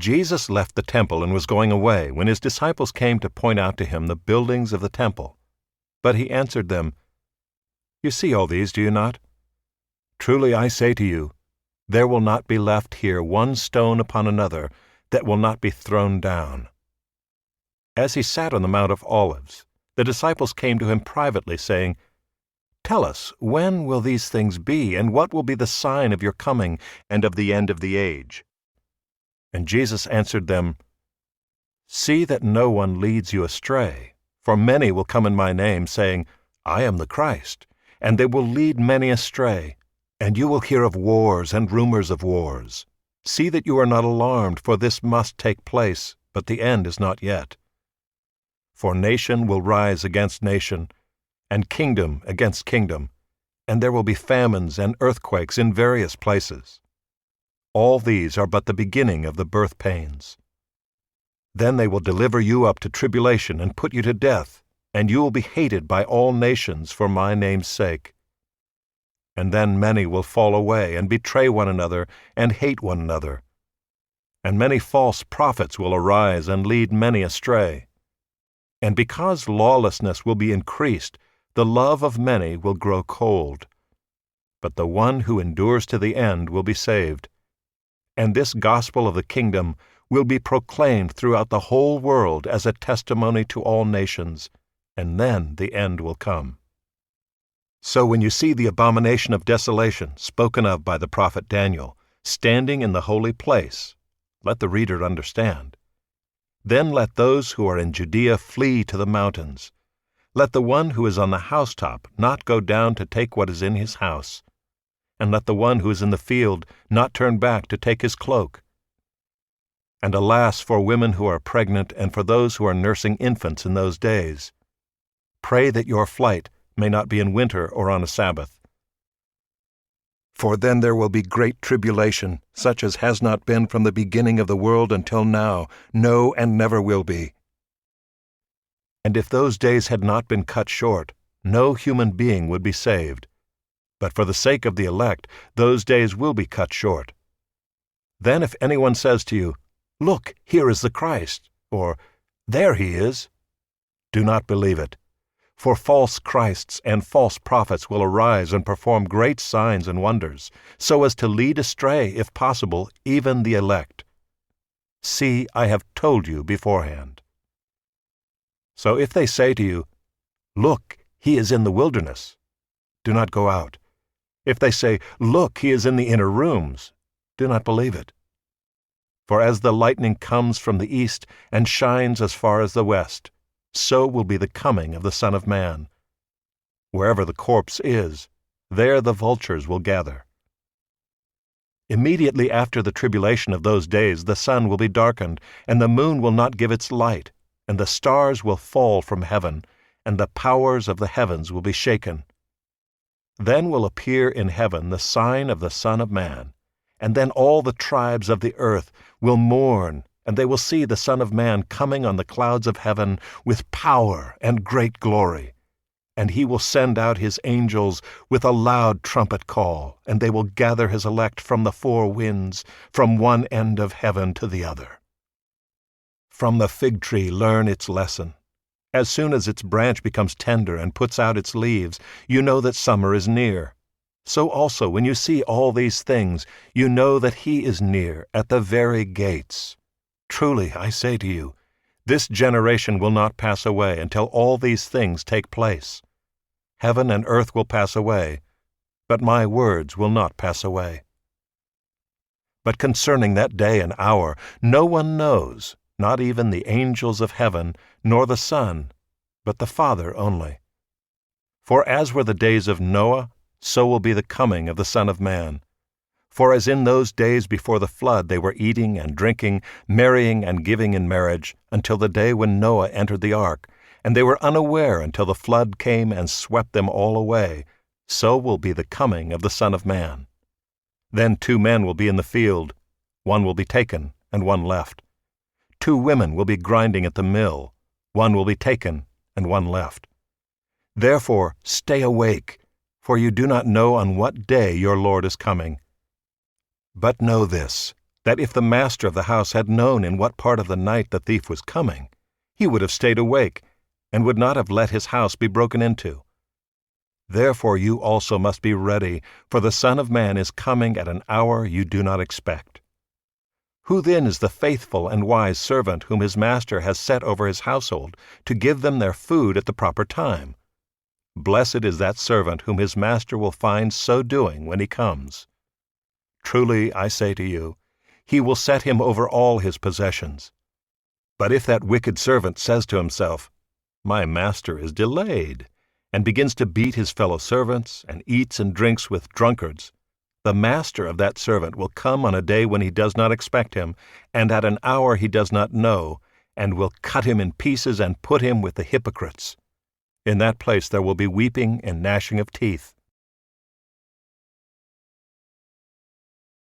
Jesus left the temple and was going away when his disciples came to point out to him the buildings of the temple. But he answered them, "You see all these, do you not? Truly I say to you, there will not be left here one stone upon another that will not be thrown down." As he sat on the Mount of Olives, the disciples came to him privately, saying, "Tell us, when will these things be, and what will be the sign of your coming and of the end of the age?" And Jesus answered them, "See that no one leads you astray, for many will come in my name, saying, 'I am the Christ,' and they will lead many astray. And you will hear of wars and rumors of wars. See that you are not alarmed, for this must take place, but the end is not yet. For nation will rise against nation, and kingdom against kingdom, and there will be famines and earthquakes in various places. All these are but the beginning of the birth pains. Then they will deliver you up to tribulation and put you to death, and you will be hated by all nations for my name's sake. And then many will fall away and betray one another and hate one another. And many false prophets will arise and lead many astray. And because lawlessness will be increased, the love of many will grow cold. But the one who endures to the end will be saved. And this gospel of the kingdom will be proclaimed throughout the whole world as a testimony to all nations, and then the end will come. So when you see the abomination of desolation spoken of by the prophet Daniel standing in the holy place, let the reader understand. Then let those who are in Judea flee to the mountains. Let the one who is on the housetop not go down to take what is in his house. And let the one who is in the field not turn back to take his cloak. And alas for women who are pregnant and for those who are nursing infants in those days. Pray that your flight may not be in winter or on a Sabbath. For then there will be great tribulation, such as has not been from the beginning of the world until now, no, and never will be. And if those days had not been cut short, no human being would be saved. But for the sake of the elect, those days will be cut short. Then if anyone says to you, "Look, here is the Christ," or "There he is," do not believe it. For false Christs and false prophets will arise and perform great signs and wonders, so as to lead astray, if possible, even the elect. See, I have told you beforehand. So if they say to you, "Look, he is in the wilderness," do not go out. If they say, "Look, he is in the inner rooms," do not believe it. For as the lightning comes from the east and shines as far as the west, so will be the coming of the Son of Man. Wherever the corpse is, there the vultures will gather. Immediately after the tribulation of those days the sun will be darkened, and the moon will not give its light, and the stars will fall from heaven, and the powers of the heavens will be shaken. Then will appear in heaven the sign of the Son of Man, and then all the tribes of the earth will mourn, and they will see the Son of Man coming on the clouds of heaven with power and great glory. And he will send out his angels with a loud trumpet call, and they will gather his elect from the four winds, from one end of heaven to the other. From the fig tree learn its lesson. As soon as its branch becomes tender and puts out its leaves, you know that summer is near. So also when you see all these things, you know that he is near at the very gates. Truly, I say to you, this generation will not pass away until all these things take place. Heaven and earth will pass away, but my words will not pass away. But concerning that day and hour, no one knows, not even the angels of heaven, nor the Son, but the Father only. For as were the days of Noah, so will be the coming of the Son of Man. For as in those days before the flood they were eating and drinking, marrying and giving in marriage, until the day when Noah entered the ark, and they were unaware until the flood came and swept them all away, so will be the coming of the Son of Man. Then 2 men will be in the field, one will be taken and one left. 2 women will be grinding at the mill, one will be taken and one left. Therefore stay awake, for you do not know on what day your Lord is coming. But know this, that if the master of the house had known in what part of the night the thief was coming, he would have stayed awake, and would not have let his house be broken into. Therefore you also must be ready, for the Son of Man is coming at an hour you do not expect. Who then is the faithful and wise servant whom his master has set over his household to give them their food at the proper time? Blessed is that servant whom his master will find so doing when he comes. Truly, I say to you, he will set him over all his possessions. But if that wicked servant says to himself, My master is delayed, and begins to beat his fellow servants, and eats and drinks with drunkards, the master of that servant will come on a day when he does not expect him, and at an hour he does not know, and will cut him in pieces and put him with the hypocrites. In that place there will be weeping and gnashing of teeth.